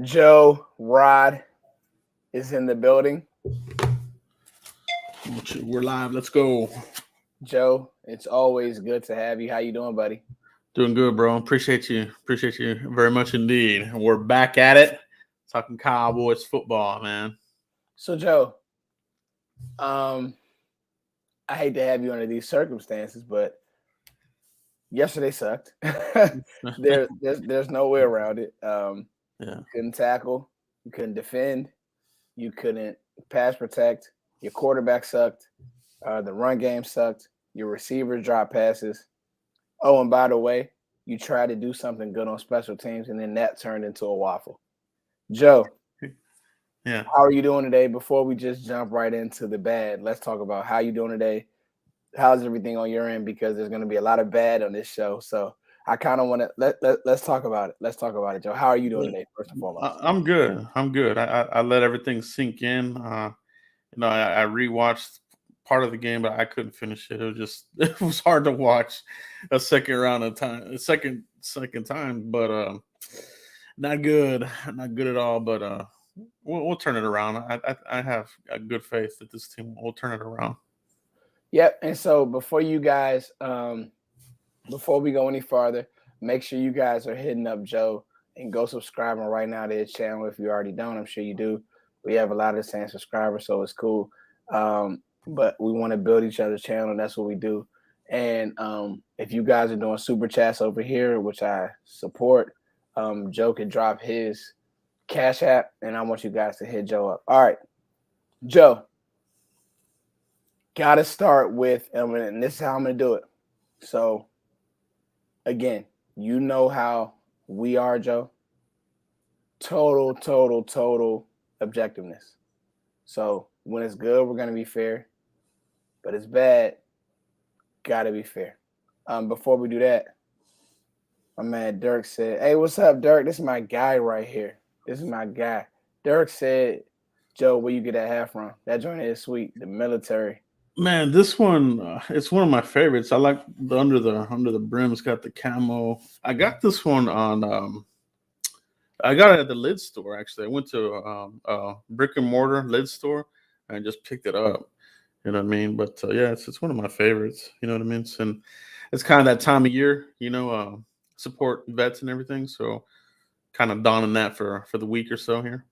Joe Rod is in the building. We're live. Let's go. Joe, it's always good to have you. How you doing, buddy? Doing good, bro. Appreciate you. Appreciate you very much indeed. We're back at it. Talking Cowboys football, man. So, Joe, um, I hate to have you under these circumstances, but yesterday sucked. there's no way around it. Yeah. You couldn't tackle, you couldn't defend, you couldn't pass protect. Your quarterback sucked. The run game sucked. Your receivers dropped passes. Oh, and by the way, you tried to do something good on special teams, and then that turned into a waffle. Joe, Yeah. how are you doing today? Before we just jump right into the bad, let's talk about how you doing today. How's everything on your end? Because there's going to be a lot of bad on this show. So I kind of want to let's talk about it. Let's talk about it, Joe. How are you doing today? First and foremost. I'm good. I'm good. I let everything sink in. I rewatched part of the game, but I couldn't finish it. It was just it was hard to watch a second round of time, a second time, but not good, not good at all. But we'll turn it around. I have a good faith that this team will turn it around. Yep. And so before we go any farther, make sure you guys are hitting up Joe and go subscribing right now to his channel if you already don't. I'm sure you do. We have a lot of the same subscribers, so it's cool. But we want to build each other's channel. That's what we do. And if you guys are doing super chats over here, which I support, Joe can drop his Cash App, and I want you guys to hit Joe up. All right, Joe, got to start with, and this is how I'm going to do it. So, again, you know how we are, Joe. Total objectiveness. So when it's good, we're gonna be fair. But it's bad, gotta be fair. Before we do that, my man Dirk said, "Hey, what's up, Dirk? This is my guy right here. This is my guy." Dirk said, "Joe, where you get that hat from? That joint is sweet. The military." Man, this one it's one of my favorites. I like the under the brim. It's got the camo. I got this one on. I got it at the lid store. Actually, I went to brick and mortar lid store and just picked it up. You know what I mean? But yeah, it's one of my favorites. You know what I mean? And it's kind of that time of year. Support vets and everything. So kind of donning that for the week or so here.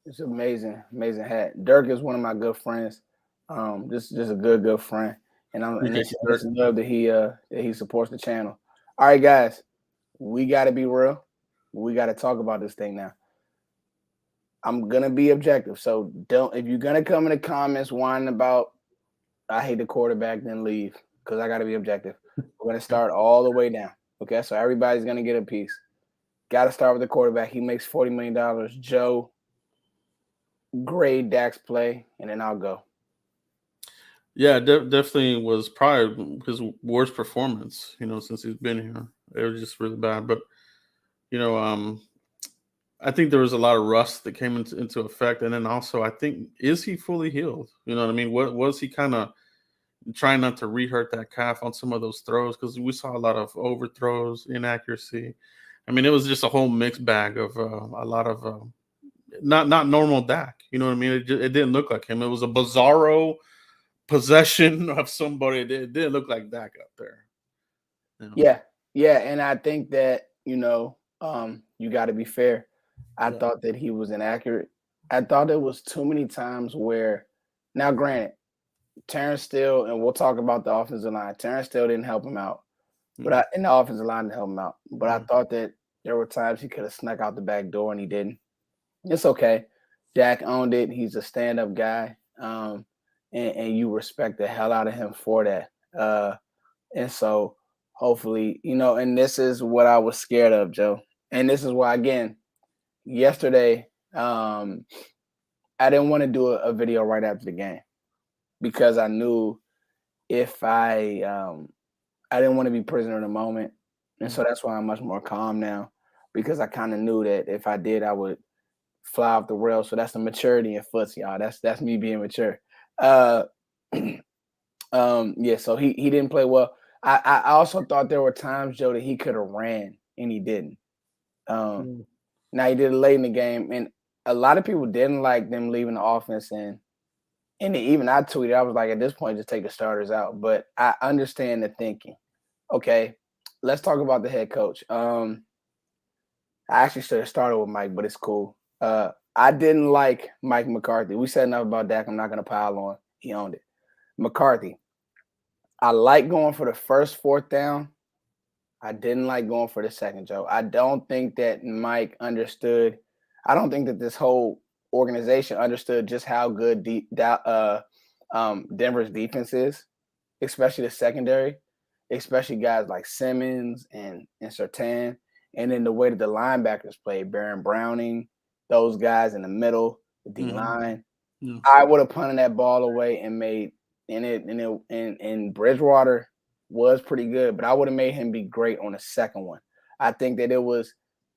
It's amazing hat. Dirk is one of my good friends. Just a good friend, and Appreciate you, it's Dirk. love that he supports the channel. All right, guys, we got to be real. We got to talk about this thing now. I'm gonna be objective, so don't. If you're gonna come in the comments whining about I hate the quarterback, then leave because I got to be objective. We're gonna start all the way down. Okay, so everybody's gonna get a piece. Got to start with the quarterback. He makes $40 million. Joe, grade Dak's play, and then I'll go. Yeah, definitely was probably his worst performance. Since he's been here, it was just really bad. But you know, I think there was a lot of rust that came into effect, and then also I think is he fully healed? You know what I mean? What was he kind of trying not to re-hurt that calf on some of those throws because we saw a lot of overthrows, inaccuracy. I mean, it was just a whole mixed bag of a lot of not normal Dak. You know what I mean? It didn't look like him. It was a bizarro possession of somebody. It didn't look like Dak out there. Yeah, and I think that you got to be fair. I Yeah. thought that he was inaccurate. I thought there was too many times where, now granted, Terrence Steele, and we'll talk about the offensive line. Terrence Steele didn't help him out, but in the offensive line didn't help him out. But I thought that there were times he could have snuck out the back door and he didn't. It's okay. Dak owned it. He's a stand-up guy, and you respect the hell out of him for that. And so hopefully, and this is what I was scared of, Joe. And this is why, again, yesterday, I didn't want to do a video right after the game because I knew if I didn't want to be prisoner in the moment. And so that's why I'm much more calm now because I kind of knew that if I did, I would fly off the rails. So that's the maturity in foots, y'all. That's me being mature. Yeah, so he didn't play well. I also thought there were times, Joe, that he could have ran and he didn't. Now he did it late in the game, and a lot of people didn't like them leaving the offense and even I tweeted, I was like, at this point, just take the starters out. But I understand the thinking. Okay, let's talk about the head coach. I actually should have started with Mike, but it's cool. I didn't like Mike McCarthy. We said enough about Dak. I'm not going to pile on. He owned it. McCarthy. I like going for the first fourth down. I didn't like going for the second, Joe. I don't think that Mike understood. I don't think that this whole organization understood just how good Denver's defense is, especially the secondary, especially guys like Simmons and Sertan, and then the way that the linebackers play, Baron Browning, those guys in the middle, the D Mhm. line. Yeah. I would have punted that ball away and made and Bridgewater was pretty good, but I would have made him be great on the second one. I think that it was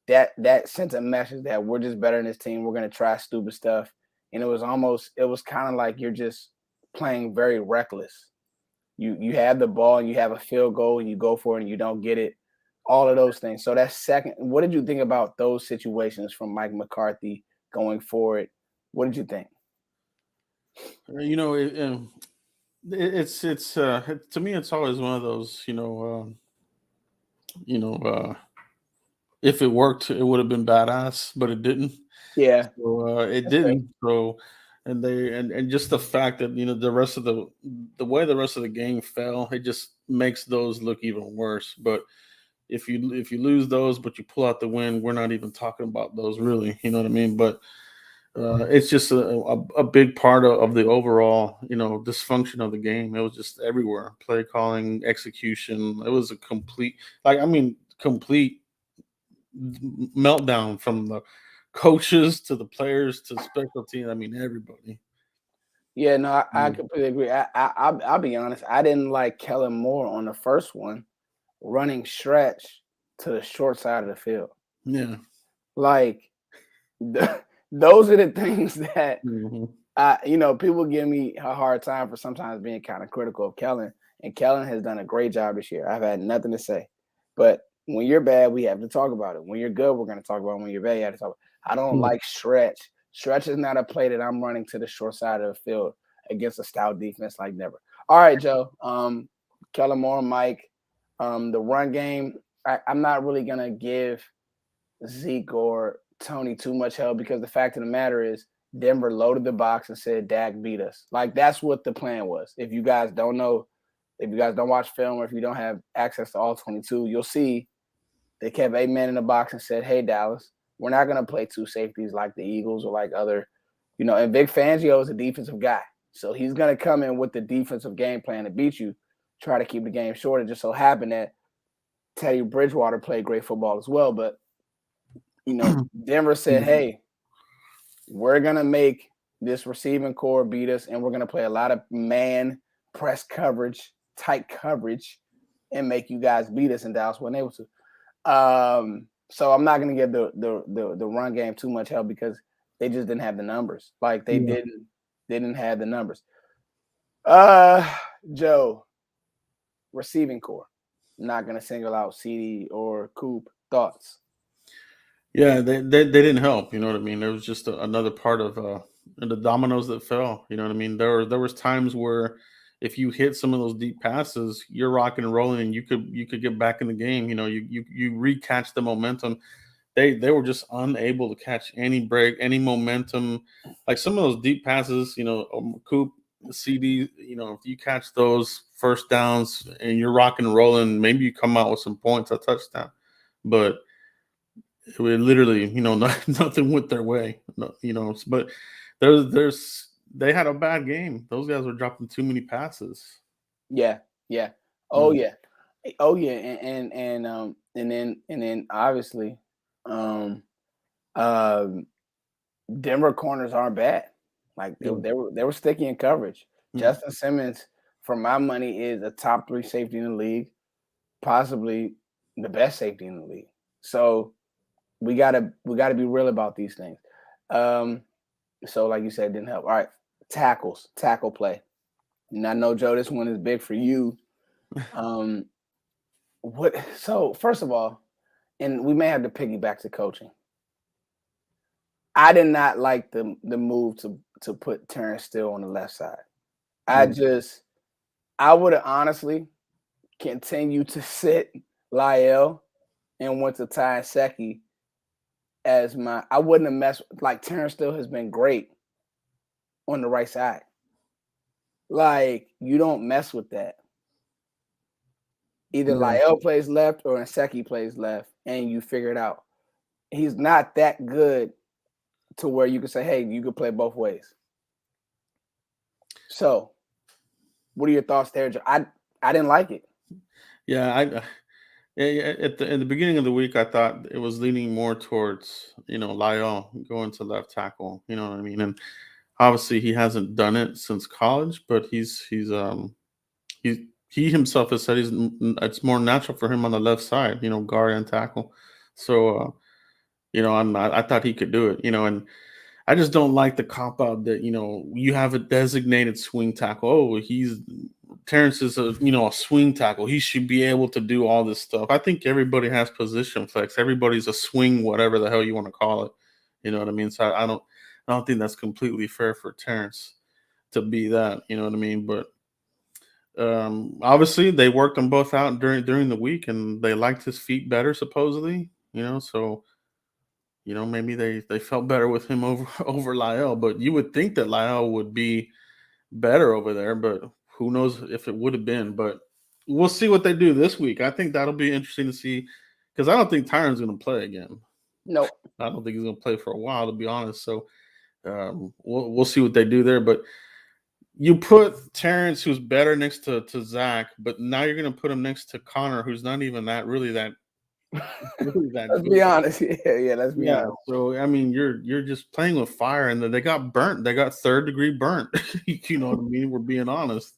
that sent a message that we're just better than this team. We're gonna try stupid stuff. And it was kind of like you're just playing very reckless. You have the ball and you have a field goal and you go for it and you don't get it. All of those things. So that second, what did you think about those situations from Mike McCarthy going forward? What did you think? You know, to me, it's always one of those. You know, if it worked, it would have been badass, but it didn't. Yeah, So it that's fair. didn't. So, and just the fact that the rest of the way the rest of the game fell, it just makes those look even worse. But if you lose those, but you pull out the win, we're not even talking about those really. You know what I mean? But it's just a big part of the overall dysfunction of the game. It was just everywhere: play calling, execution. It was a complete meltdown from the coaches to the players to special teams. I mean, everybody. Yeah, no, I Mm. completely agree. I'll be honest. I didn't like Kellen Moore on the first one running stretch to the short side of the field. Yeah. Like those are the things that Mhm. people give me a hard time for sometimes being kind of critical of Kellen, and Kellen has done a great job this year. I've had nothing to say, but when you're bad, we have to talk about it. When you're good, we're going to talk about it. When you're bad, you have to talk. I don't Yeah. like stretch. Stretch is not a play that I'm running to the short side of the field against a stout defense like never. All right, Joe. Kellen Moore, Mike. The run game. I'm not really gonna give Zeke or Tony too much help because the fact of the matter is Denver loaded the box and said Dak beat us. Like that's what the plan was. If you guys don't know, if you guys don't watch film or if you don't have access to all 22, you'll see they kept 8 men in the box and said, "Hey Dallas, we're not gonna play two safeties like the Eagles or like other, And Vic Fangio is a defensive guy, so he's gonna come in with the defensive game plan to beat you, try to keep the game short. It just so happened that Teddy Bridgewater played great football as well, but Denver said, Mhm. "Hey, we're gonna make this receiving core beat us, and we're gonna play a lot of man press coverage, tight coverage, and make you guys beat us." And Dallas wasn't able to. So I'm not gonna give the run game too much help because they just didn't have the numbers. Like Yeah. they didn't have the numbers. Uh, Joe, receiving core. Not gonna single out CD or Coop. Thoughts? Yeah, they didn't help. You know what I mean? There was just another part of the dominoes that fell. You know what I mean? There was times where if you hit some of those deep passes, you're rocking and rolling, and you could get back in the game. You recatch the momentum. They were just unable to catch any break, any momentum. Like some of those deep passes, Coop, CD. If you catch those first downs and you're rocking and rolling, maybe you come out with some points, a touchdown, but it literally, nothing went their way. No, but they had a bad game. Those guys were dropping too many passes. Yeah, yeah. Oh Yeah, yeah. Oh yeah. And then obviously, um, um, Denver corners aren't bad. Like they, yeah, they were sticky in coverage. yeah, Justin Simmons, for my money, is a top three safety in the league, possibly the best safety in the league. So we gotta be real about these things. Um, so like you said, it didn't help. All right, tackle play. And I know Joe, this one is big for you. Um, what? So first of all, and we may have to piggyback to coaching. I did not like the move to put Terrence Steele on the left side. I Mm. just I would have honestly continued to sit Lyle and went to Ty Seki as my. I wouldn't have messed like Terrence Steele has been great on the right side. Like you don't mess with that. Either Yeah. Lyle plays left or Seki plays left, and you figure it out. He's not that good to where you can say, "Hey, you could play both ways." So, what are your thoughts there, Joe? I didn't like it. Yeah, yeah, in the beginning of the week, I thought it was leaning more towards Lyle going to left tackle. You know what I mean? And obviously, he hasn't done it since college, but he himself has said it's more natural for him on the left side. Guard and tackle. So I thought he could do it. And I just don't like the cop out that you have a designated swing tackle. Oh, he's Terrence is a swing tackle. He should be able to do all this stuff. I think everybody has position flex. Everybody's a swing, whatever the hell you want to call it. You know what I mean? So I don't think that's completely fair for Terrence to be that. You know what I mean? But obviously they worked them both out during the week, and they liked his feet better supposedly. So maybe they felt better with him over over Lyle, but you would think that Lyle would be better over there, but who knows if it would have been. But we'll see what they do this week. I think that'll be interesting to see because I don't think Tyron's going to play again. Nope. I don't think he's going to play for a while, to be honest. So we'll see what they do there. But you put Terrence, who's better next to Zach, but now you're going to put him next to Connor, who's not even really that Let's good. be honest. Yeah, let's be Yeah, honest. so I mean, you're just playing with fire, and then they got burnt. They got third degree burnt. You know what I mean? We're being honest.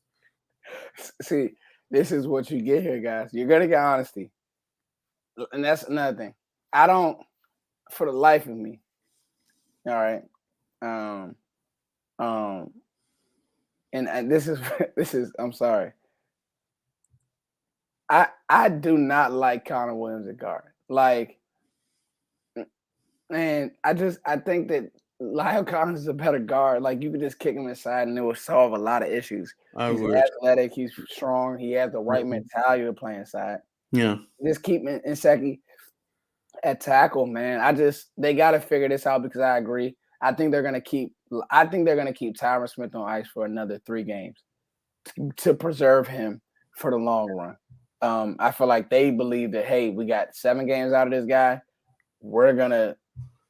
See, this is what you get here, guys. You're gonna get honesty, and that's another thing. I don't, for the life of me. All right. Um. Um. And this is this is. I'm sorry. I do not like Connor Williams at guard. Like, man, I think that Lyle Collins is a better guard. Like, you could just kick him inside, and it would solve a lot of issues. I He's wish. athletic. He's strong. He has the right Mhm. mentality to play inside. Yeah, Just keep Inseki at tackle, man. They got to figure this out because I agree. I think they're gonna keep Tyron Smith on ice for another 3 games to preserve him for the long run. I feel like they believe that hey, we got 7 games out of this guy. We're gonna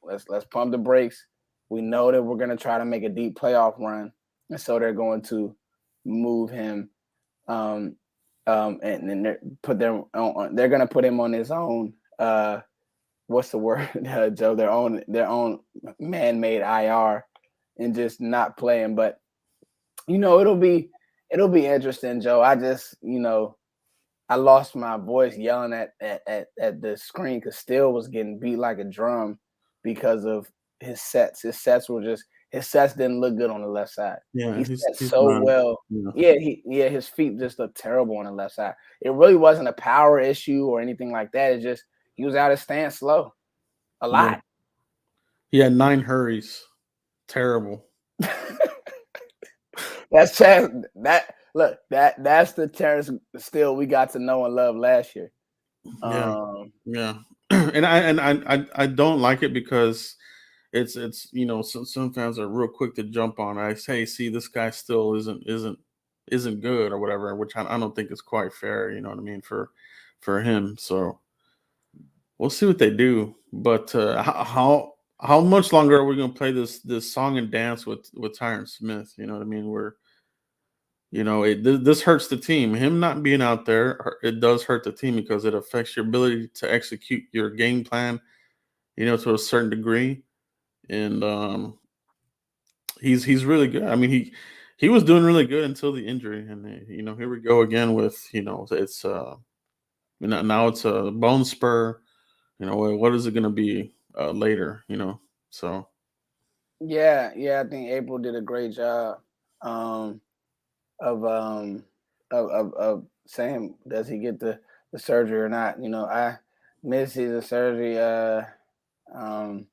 let's pump the brakes. We know that we're gonna try to make a deep playoff run, and so they're going to move him. Um, and then they're gonna put him on his own. What's the word, Joe? Their own man-made IR, and just not playing. But it'll be interesting, Joe. I lost my voice yelling at the screen because Steele was getting beat like a drum because of his sets. His sets didn't look good on the left side. yeah, He set he's so not. well. Yeah, Yeah, his feet just looked terrible on the left side. It really wasn't a power issue or anything like that. It's just he was out of stance slow a yeah. lot. He had 9 hurries. Terrible. That's Chaz. That's the Terrence Steele we got to know and love last year. Yeah, Um, yeah. And I don't like it because it's some fans are real quick to jump on. I say, see, this guy still isn't good or whatever, which I don't think is quite fair. You know what I mean for him. So we'll see what they do. But how much longer are we going to play this song and dance with Tyron Smith? You know what I mean? This hurts the team. Him not being out there, it does hurt the team because it affects your ability to execute your game plan. To a certain degree, and he's really good. I mean, he was doing really good until the injury, and here we go again with it's now it's a bone spur. What is it going to be later? So yeah, I think April did a great job um, of of saying does he get the surgery or not. I mid-season surgery. Um,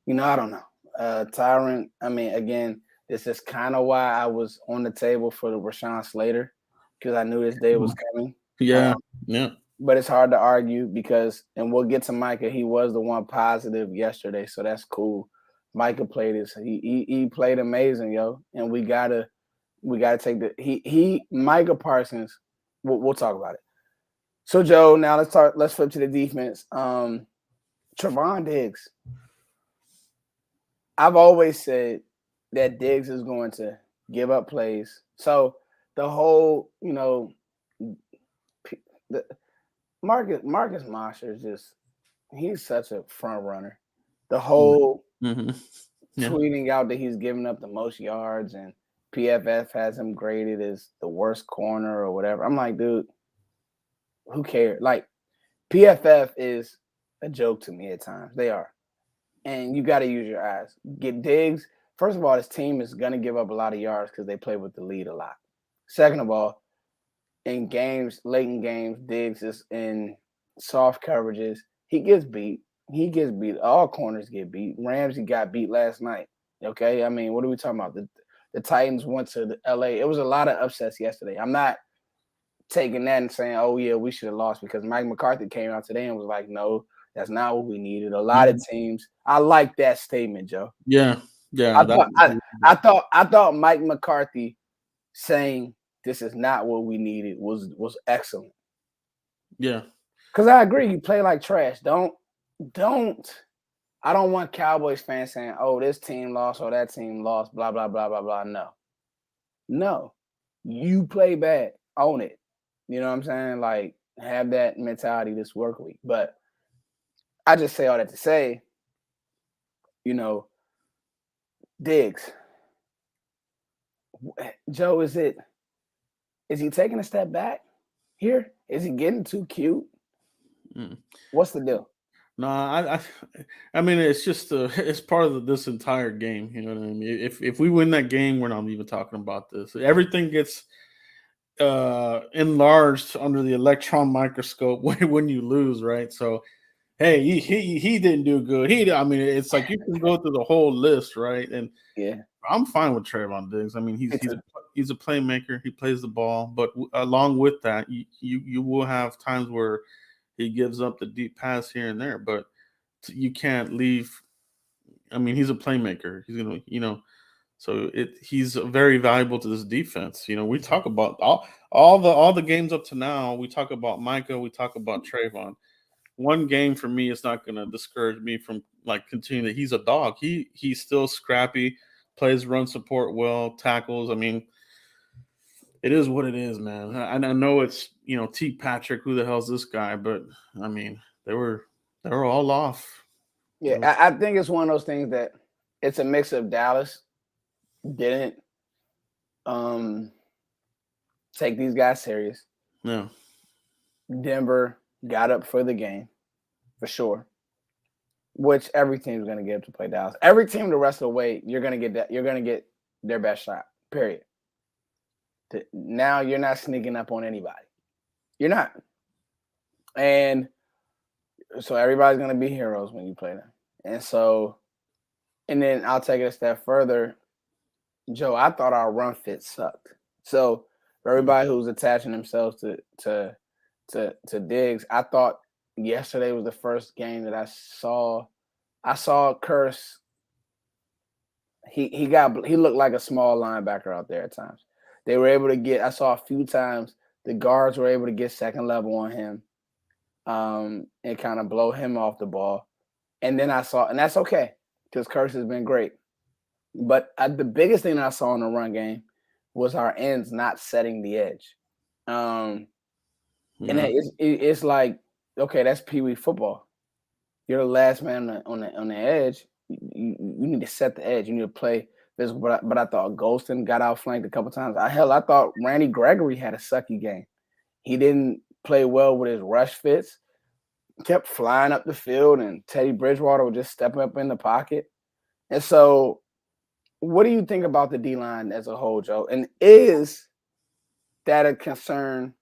I don't know. Tyron, I mean, again, this is kind of why I was on the table for the Rashawn Slater because I knew this day was coming. Yeah, yeah, But it's hard to argue because, and we'll get to Micah. He was the one positive yesterday, so that's cool. Micah played his. He played amazing, yo, and we gotta take the he Micah Parsons. We'll talk about it. So Joe, now let's talk. Let's flip to the defense. Trevon Diggs. I've always said that Diggs is going to give up plays. So the whole, the Marcus Marshall is just he's such a front runner. The whole mm-hmm. Yeah, tweeting out that he's giving up the most yards and PFF has him graded as the worst corner or whatever. I'm like, dude, who cares? Like PFF is a joke to me at times. They are. And you got to use your eyes. Get Diggs. First of all, this team is going to give up a lot of yards because they play with the lead a lot. Second of all, in games, late in games, Diggs is in soft coverages. He gets beat. He gets beat. All corners get beat. Ramsey got beat last night. Okay, I mean, what are we talking about? The Titans went to the LA. It was a lot of upsets yesterday. I'm not taking that and saying, "Oh yeah, we should have lost," because Mike McCarthy came out today and was like, "No, that's not what we needed." A lot of teams. I like that statement, Joe. yeah, yeah. I thought I thought Mike McCarthy saying this is not what we needed was excellent. Yeah, Because I agree, you play like trash. Don't. I don't want Cowboys fans saying, "Oh, this team lost or that team lost." Blah blah blah blah blah. No. You play bad. Own it. You know what I'm saying? Like have that mentality this work week. But I just say all that to say, you know, Diggs. Joe, is he taking a step back here? Is he getting too cute? mm. What's the deal? No, I mean, it's just it's part of this entire game. You know what I mean? If we win that game, we're not even talking about this. Everything gets enlarged under the electron microscope when you lose, right? So, hey, he didn't do good. I mean, it's like you can go through the whole list, right? And Yeah. I'm fine with Trayvon Diggs. I mean, Me too. he's a playmaker. He plays the ball, but along with that, you will have times where he gives up the deep pass here and there, but you can't leave. I mean, he's a playmaker. He's gonna, so he's very valuable to this defense. We talk about all the games up to now. We talk about Micah. We talk about Trayvon. One game for me is not going to discourage me from like continuing. He's a dog. He's still scrappy, plays run support well, tackles. I mean, it is what it is, man. I know it's T. Patrick. Who the hell's this guy? But I mean, they were all off. Yeah, I think it's one of those things that it's a mix of Dallas didn't take these guys serious. Yeah. Denver got up for the game, for sure. Which every team's going to get up to play Dallas. Every team the rest of the way, you're going to get that. You're going to get their best shot. Period. Now you're not sneaking up on anybody. You're not. And so everybody's going to be heroes when you play them. And then I'll take it a step further. Joe, I thought our run fit sucked. So for everybody who's attaching themselves to Diggs, I thought yesterday was the first game that I saw Curse. He looked like a small linebacker out there at times. They were able to get. I saw a few times the guards were able to get second level on him, and kind of blow him off the ball. And then and that's okay because Curse has been great. But the biggest thing that I saw in the run game was our ends not setting the edge. And it's like, okay, that's Pee Wee football. You're the last man on the edge. You need to set the edge. You need to play physical. But I thought Golston got outflanked a couple times. I thought Randy Gregory had a sucky game. He didn't play well with his rush fits. Kept flying up the field, and Teddy Bridgewater would just step up in the pocket. And so, what do you think about the D-line as a whole, Joe? And is that a concern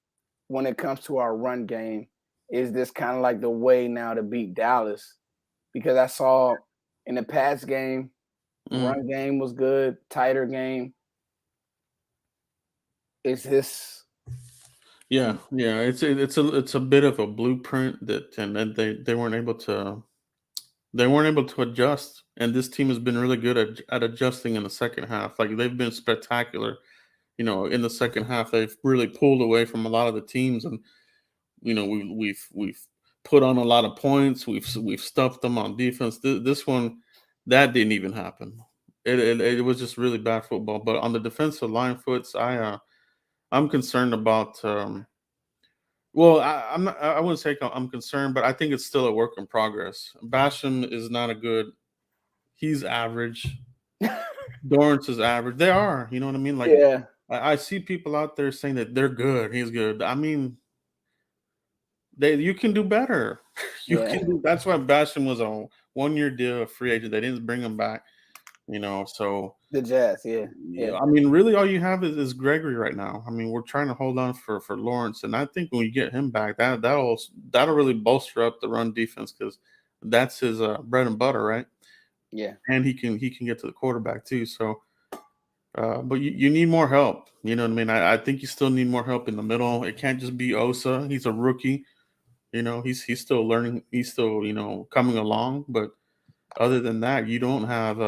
when it comes to our run game? Is this kind of like the way now to beat Dallas? Because I saw in the pass game. Mm. Run game was good, tighter game. Is this Yeah, yeah, it's a bit of a blueprint that, and then they weren't able to adjust. And this team has been really good at adjusting in the second half. Like they've been spectacular. In the second half, they've really pulled away from a lot of the teams, and we've put on a lot of points. We've stuffed them on defense. This one, that didn't even happen. It was just really bad football. But on the defensive line, foots, I'm concerned about. Well, I'm not, I wouldn't say I'm concerned, but I think it's still a work in progress. Basham is not a good. He's average. Dorrance is average. They are. You know what I mean? Like yeah, I see people out there saying that they're good. He's good. I mean, you can do better. You yeah, can do. That's why Basham was a 1 year deal, a free agent. They didn't bring him back. So the Jazz, yeah, yeah, yeah, I mean, really, all you have is Gregory right now. I mean, we're trying to hold on for Lawrence, and I think when you get him back, that'll really bolster up the run defense because that's his bread and butter, right? yeah, And he can get to the quarterback too. So, but you need more help. You know what I mean? I think you still need more help in the middle. It can't just be Osa. He's a rookie. He's still learning. He's still coming along. But other than that, you don't have.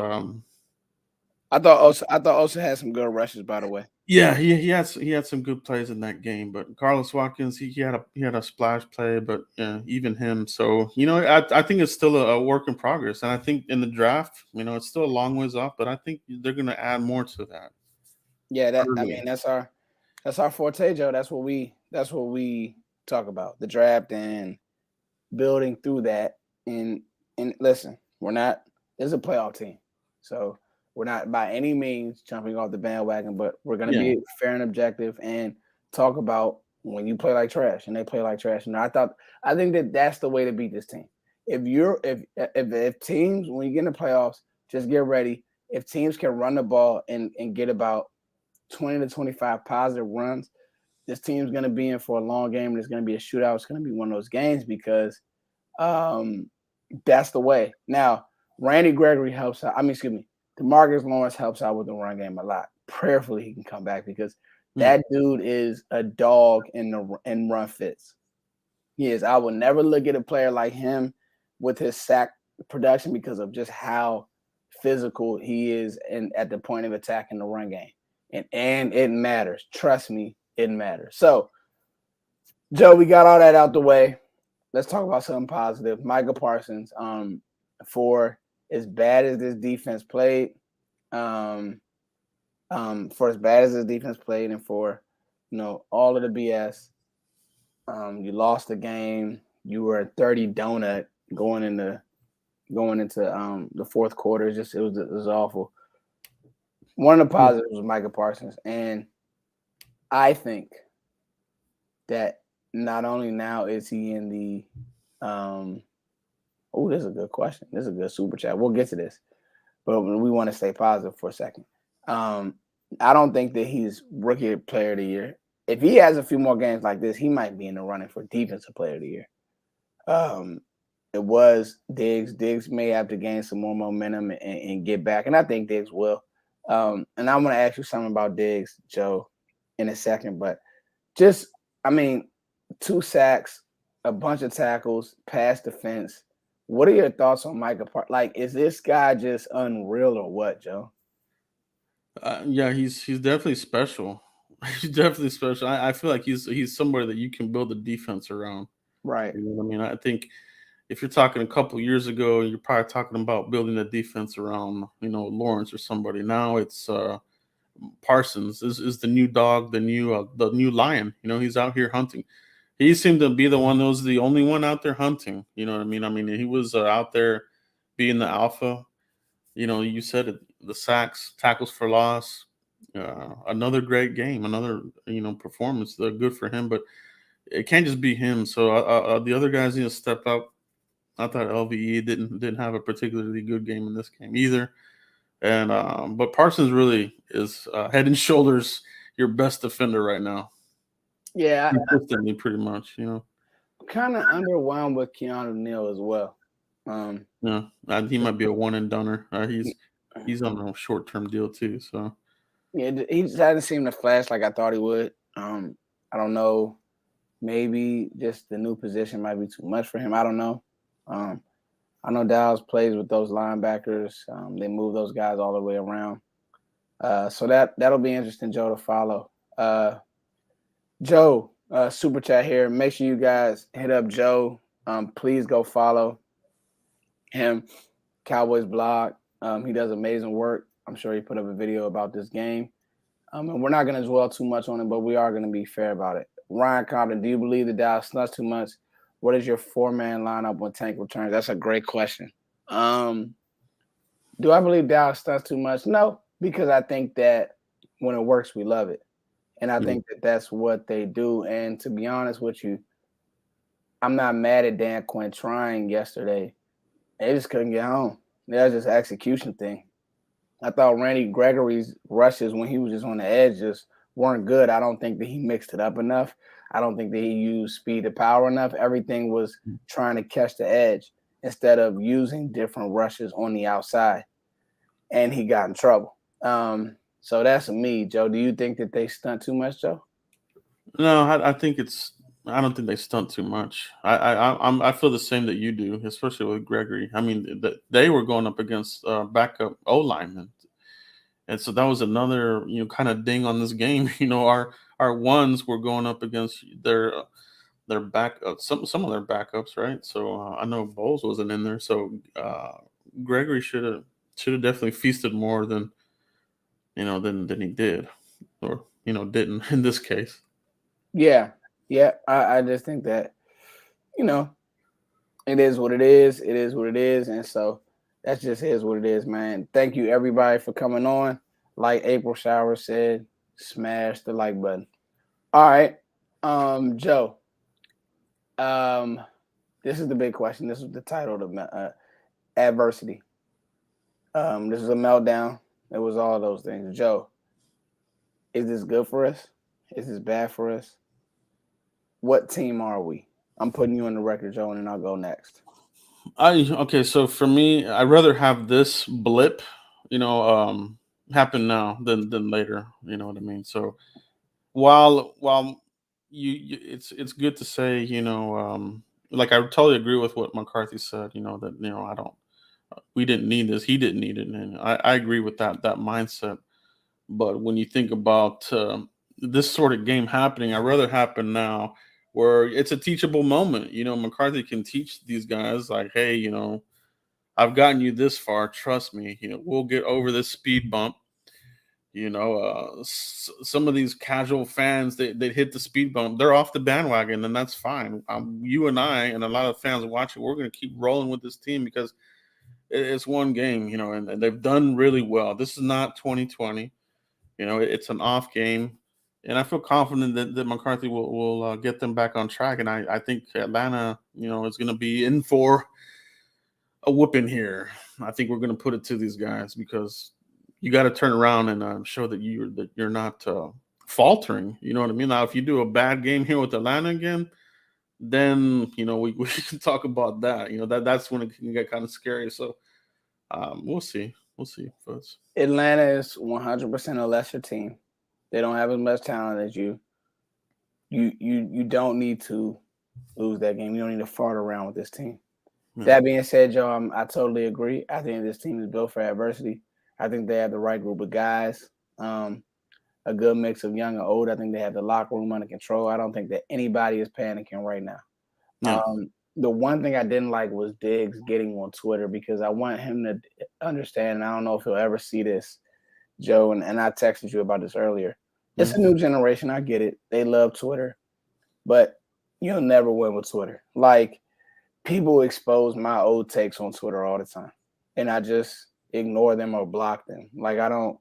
I thought Osa had some good rushes, by the way. Yeah, he had some good plays in that game, but Carlos Watkins he had a splash play, but yeah, even him. So I think it's still a work in progress, and I think in the draft, it's still a long ways off, but I think they're going to add more to that Yeah, early. that's our forte, Joe. That's what we talk about, the draft and building through that. And listen, we're not. It's a playoff team, so we're not by any means jumping off the bandwagon, but we're going to Yeah, be fair and objective and talk about when you play like trash and they play like trash. And I think that that's the way to beat this team. If teams, when you get in the playoffs, just get ready. If teams can run the ball and get about 20 to 25 positive runs, this team's going to be in for a long game, and it's going to be a shootout. It's going to be one of those games because um, that's the way. Now, Randy Gregory helps out. I mean, excuse me, DeMarcus Lawrence helps out with the run game a lot. Prayerfully, he can come back because mm, that dude is a dog in run fits. He is. I will never look at a player like him with his sack production because of just how physical he is and at the point of attack in the run game. And it matters. Trust me, it matters. So, Joe, we got all that out the way. Let's talk about something positive. Micah Parsons, for as bad as this defense played, um, for as bad as this defense played, and for all of the BS, you lost the game. You were a 30 donut going into the fourth quarter. It was awful. One of the mm. positives was Micah Parsons, and I think that not only now is he in the oh, this is a good question. This is a good super chat. We'll get to this, but we want to stay positive for a second. Um, I don't think that he's rookie player of the year. If he has a few more games like this, he might be in the running for defensive player of the year. Um, it was Diggs. Diggs may have to gain some more momentum and get back, and I think Diggs will. And I'm going to ask you something about Diggs, Joe, in a second. But just, I mean, 2 sacks, a bunch of tackles, pass defense. What are your thoughts on Micah Park? Like, is this guy just unreal or what, Joe? Yeah, he's definitely special. He's definitely special. I feel like he's somebody that you can build a defense around. Right. You know what I mean? I think if you're talking a couple years ago, you're probably talking about building a defense around, Lawrence or somebody. Now it's Parsons is the new dog, the new lion. He's out here hunting. He seemed to be the one that was the only one out there hunting. You know what I mean? I mean, he was out there being the alpha. You said it, the sacks, tackles for loss. Another great game, another performance. Good for him, but it can't just be him. So the other guys need to step up. I thought LVE didn't have a particularly good game in this game either. And but Parsons really is head and shoulders your best defender right now, Yeah, consistently, pretty much. kind of underwhelmed with Keanu Neal as well. Um, Yeah, he might be a one and doneer. He's on a short term deal too. So yeah, he just hasn't seemed to flash like I thought he would. I don't know. Maybe just the new position might be too much for him. I don't know. Um, I know Dallas plays with those linebackers. They move those guys all the way around. So that'll be interesting, Joe, to follow. Joe, super chat here. Make sure you guys hit up Joe. Please go follow him. Cowboys blog. He does amazing work. I'm sure he put up a video about this game. And we're not going to dwell too much on it, but we are going to be fair about it. Ryan Compton, do you believe the Dallas stunts too much? What is your four-man lineup when Tank returns? That's a great question. Do I believe Dallas stunts too much? No, because I think that when it works, we love it. And I think that that's what they do. And to be honest with you, I'm not mad at Dan Quinn trying yesterday. They just couldn't get home. That was just an execution thing. I thought Randy Gregory's rushes when he was just on the edge just weren't good. I don't think that he mixed it up enough. I don't think that he used speed to power enough. Everything was trying to catch the edge instead of using different rushes on the outside. And he got in trouble. So that's me, Joe. Do you think that they stunt too much, Joe? no, I think it's. I don't think they stunt too much. I feel the same that you do, especially with Gregory. I mean, they were going up against backup O linemen, and so that was another kind of ding on this game. Our ones were going up against their back some of their backups, right? So I know Bowles wasn't in there, so Gregory should have definitely feasted more than he did, or didn't in this case. Yeah. Yeah. I just think that, you know, it is what it is. It is what it is. And so that's just is what it is, man. Thank you everybody for coming on. Like April Shower said, smash the like button. All right. Joe. Um, this is the big question. This is the title of adversity. This is a meltdown. It was all those things. Joe, is this good for us? Is this bad for us? What team are we? I'm putting you on the record, Joe, and then I'll go next. Okay, so for me, I'd rather have this blip, you know, happen now than later. You know what I mean? So while it's good to say, like I totally agree with what McCarthy said. That I don't, we didn't need this, he didn't need it, and I agree with that mindset. But when you think about this sort of game happening, I'd rather happen now, where it's a teachable moment. McCarthy can teach these guys like, hey, I've gotten you this far. Trust me. We'll get over this speed bump. Some of these casual fans they hit the speed bump. They're off the bandwagon, and that's fine. You and I and a lot of fans watching, we're going to keep rolling with this team because it's one game, and they've done really well. This is not 2020. It's an off game, and I feel confident that McCarthy will get them back on track. And I think Atlanta, is going to be in for a whooping here. I think we're going to put it to these guys because you got to turn around and show that you're not faltering. You know what I mean? Now, if you do a bad game here with Atlanta again, then we can talk about that. That's when it can get kind of scary. So we'll see. We'll see, folks. Atlanta is 100% a lesser team. They don't have as much talent as you. You don't need to lose that game. You don't need to fart around with this team. Yeah. That being said, Joe, I totally agree. I think this team is built for adversity. I think they have the right group of guys, a good mix of young and old. I think they have the locker room under control. I don't think that anybody is panicking right now. Yeah. The one thing I didn't like was Diggs getting on Twitter because I want him to understand, and I don't know if he'll ever see this, Joe, and I texted you about this earlier. It's a new generation. I get it. They love Twitter, but you'll never win with Twitter. Like, people expose my old takes on Twitter all the time, and I just ignore them or block them. Like, I don't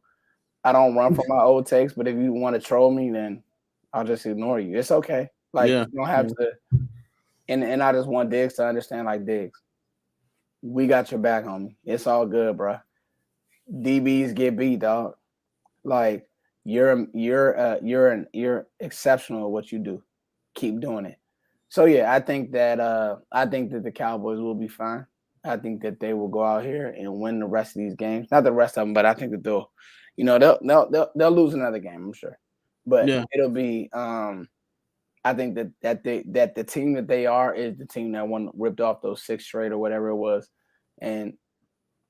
run from my old takes, but if you want to troll me, then I'll just ignore you. It's okay. Like, you don't have to. And I just want Diggs to understand, like, Diggs, we got your back, homie. It's all good, bro. DBs get beat, dog. Like, you're exceptional at what you do. Keep doing it. So yeah, I think that the Cowboys will be fine. I think that they will go out here and win the rest of these games. Not the rest of them, but I think that they'll lose another game. I'm sure, but Yeah. it'll be. I think that the team that they are is the team that won ripped off those 6 straight or whatever it was, and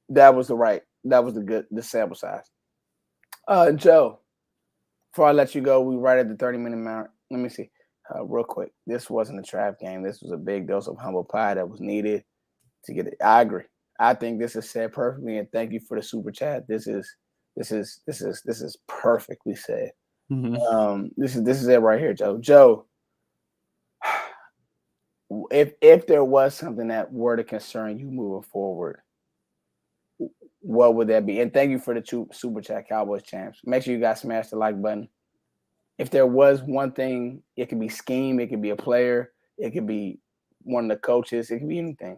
that was the sample size. Joe, before I let you go, we right at the 30-minute mark. Let me see, real quick. This wasn't a trap game. This was a big dose of humble pie that was needed to get it. I agree. I think this is said perfectly, and thank you for the super chat. This is perfectly said. Hmm. This is it right here, Joe. Joe, if there was something that were to concern you moving forward, what would that be? And thank you for the super chat, Cowboys champs. Make sure you guys smash the like button. If there was one thing, it could be scheme, it could be a player, it could be one of the coaches, it could be anything.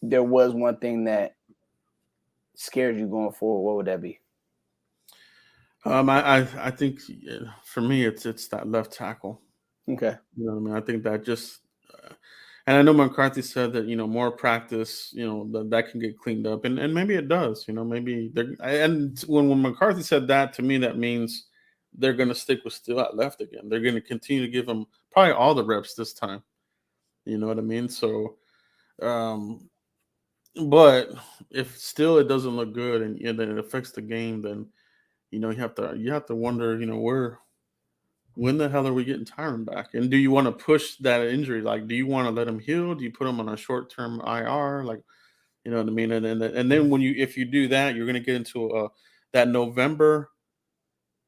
There was one thing that scares you going forward, what would that be? I think for me it's that left tackle. Okay. You know what I mean? I think that just, and I know McCarthy said that more practice, that can get cleaned up, and maybe it does. Maybe they're, and when McCarthy said that, to me that means they're going to stick with still at left again. They're going to continue to give him probably all the reps this time. You know what I mean? So, um, but if still it doesn't look good and then it affects the game, then you have to wonder, where when the hell are we getting Tyron back? And do you want to push that injury? Like, do you want to let him heal? Do you put him on a short term IR? Like, you know what I mean? And then if you do that, you're going to get into that November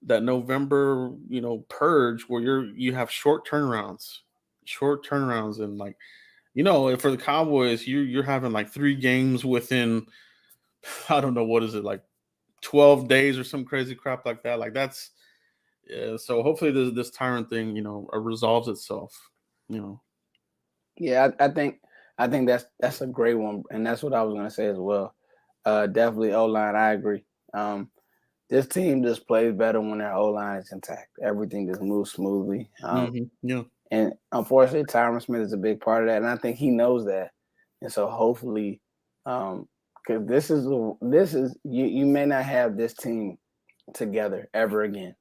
that November purge where you have short turnarounds, and like for the Cowboys, you're having like 3 games within I don't know what is it like 12 days or some crazy crap like that. Like that's yeah, so hopefully this tyrant thing, resolves itself. You know. Yeah, I think that's a great one, and that's what I was gonna say as well. Definitely O line. I agree. This team just plays better when their O line is intact. Everything just moves smoothly. Yeah. And unfortunately, Tyron Smith is a big part of that, and I think he knows that. And so hopefully, because this is you may not have this team together ever again,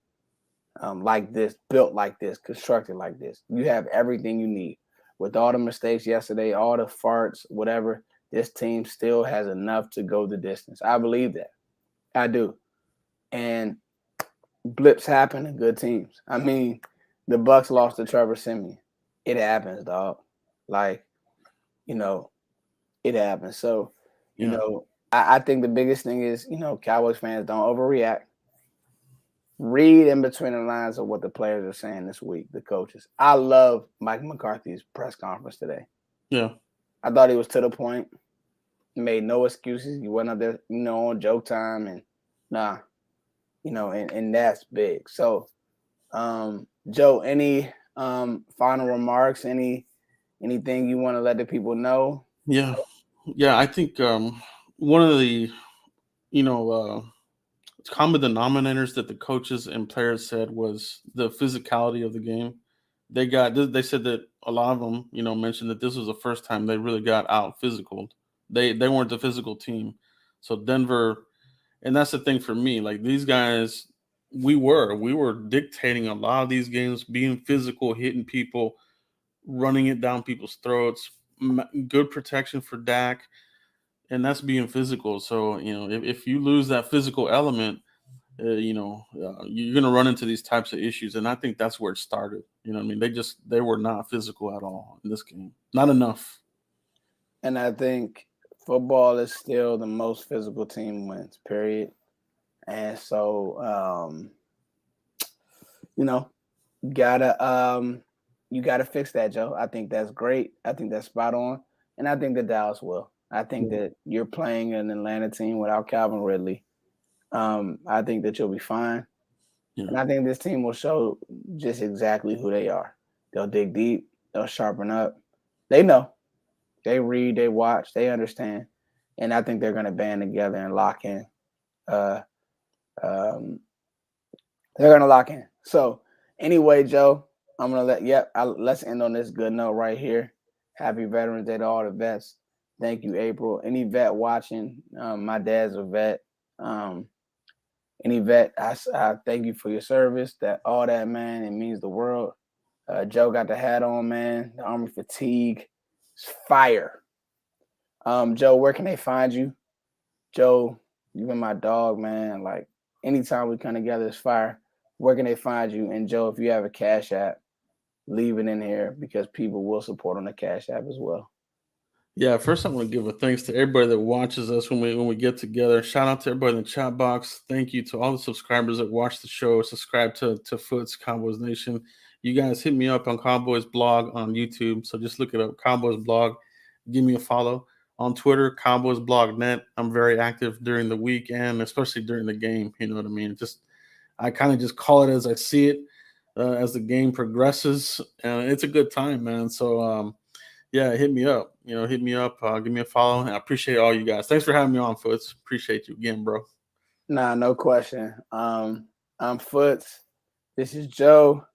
like this, built like this, constructed like this. You have everything you need. With all the mistakes yesterday, all the farts, whatever, this team still has enough to go the distance. I believe that. I do. And blips happen in good teams. I mean, the Bucks lost to Trevor Siemian. It happens, dog. Like, you know, it happens. So, Yeah. I think the biggest thing is, Cowboys fans don't overreact. Read in between the lines of what the players are saying this week, the coaches. I love Mike McCarthy's press conference today. Yeah. I thought he was to the point. He made no excuses. He wasn't up there, on joke time and nah, and that's big. So, Joe, any final remarks? Anything you want to let the people know? Yeah. Yeah. I think one of the you know common denominators that the coaches and players said was the physicality of the game. They said that a lot of them, mentioned that this was the first time they really got out physical. They weren't the physical team. So Denver, and that's the thing for me. Like these guys, we were dictating a lot of these games, being physical, hitting people, running it down people's throats, good protection for Dak, and that's being physical. So if you lose that physical element, you're going to run into these types of issues, and I think that's where it started. You know what I mean? They were not physical at all in this game, not enough. And I think football is still the most physical team wins, period. And so, you know, gotta you gotta fix that, Joe. I think that's great. I think that's spot on. And I think that Dallas will. I think Yeah. that you're playing an Atlanta team without Calvin Ridley. I think that you'll be fine. Yeah. And I think this team will show just exactly who they are. They'll dig deep, they'll sharpen up. They know. They read, they watch, they understand. And I think they're gonna band together and lock in. Uh um they're gonna lock in. So anyway, Joe, I'm gonna let's end on this good note right here. Happy Veterans Day to all the vets. Thank you, April. Any vet watching? My dad's a vet. Any vet, I thank you for your service. That all that, man, it means the world. Joe got the hat on, man. The Army fatigue. It's fire. Joe, where can they find you? Joe, you been my dog, man. Like anytime we come together, it's fire. Where can they find you? And Joe, if you have a Cash App, leave it in here because people will support on the Cash App as well. Yeah, first I want to give a thanks to everybody that watches us when we get together. Shout out to everybody in the chat box. Thank you to all the subscribers that watch the show. Subscribe to Foots Cowboys Nation. You guys hit me up on Cowboys blog on YouTube. So just look it up, Cowboys blog. Give me a follow on Twitter, Cowboys blog net. I'm very active during the week and especially during the game. You know what I mean? I kind of just call it as I see it as the game progresses, and it's a good time, man. So yeah, hit me up. Hit me up. Give me a follow. And I appreciate all you guys. Thanks for having me on, Foots. Appreciate you again, bro. Nah, no question. I'm Foots. This is Joe.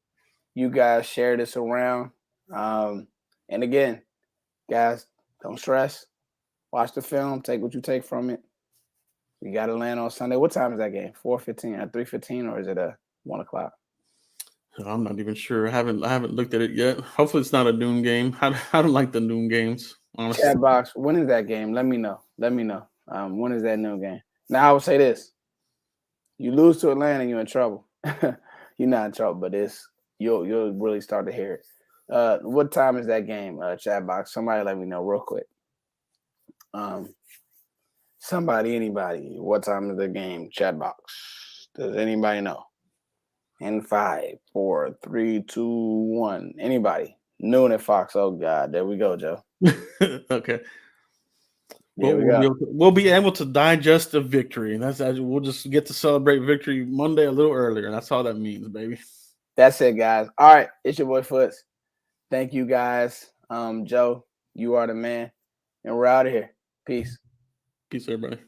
You guys share this around. And again, guys, don't stress. Watch the film. Take what you take from it. We got to land on Sunday. What time is that game? 4:15 or 3:15, or is it 1 o'clock? I'm not even sure. I haven't looked at it yet. Hopefully, it's not a noon game. I don't like the noon games, honestly. Chat box. When is that game? Let me know. When is that noon game? Now I will say this: you lose to Atlanta, you're in trouble. You're not in trouble, but you'll really start to hear it. What time is that game? Chat box. Somebody let me know real quick. Anybody. What time is the game? Chat box. Does anybody know? In 5, 4, 3, 2, 1. Anybody? Noon at Fox. Oh God, there we go, Joe. Okay. We'll be able to digest the victory. We'll just get to celebrate victory Monday a little earlier. That's all that means, baby. That's it, guys. All right, it's your boy Foots. Thank you, guys. Joe, you are the man, and we're out of here. Peace. Peace, everybody.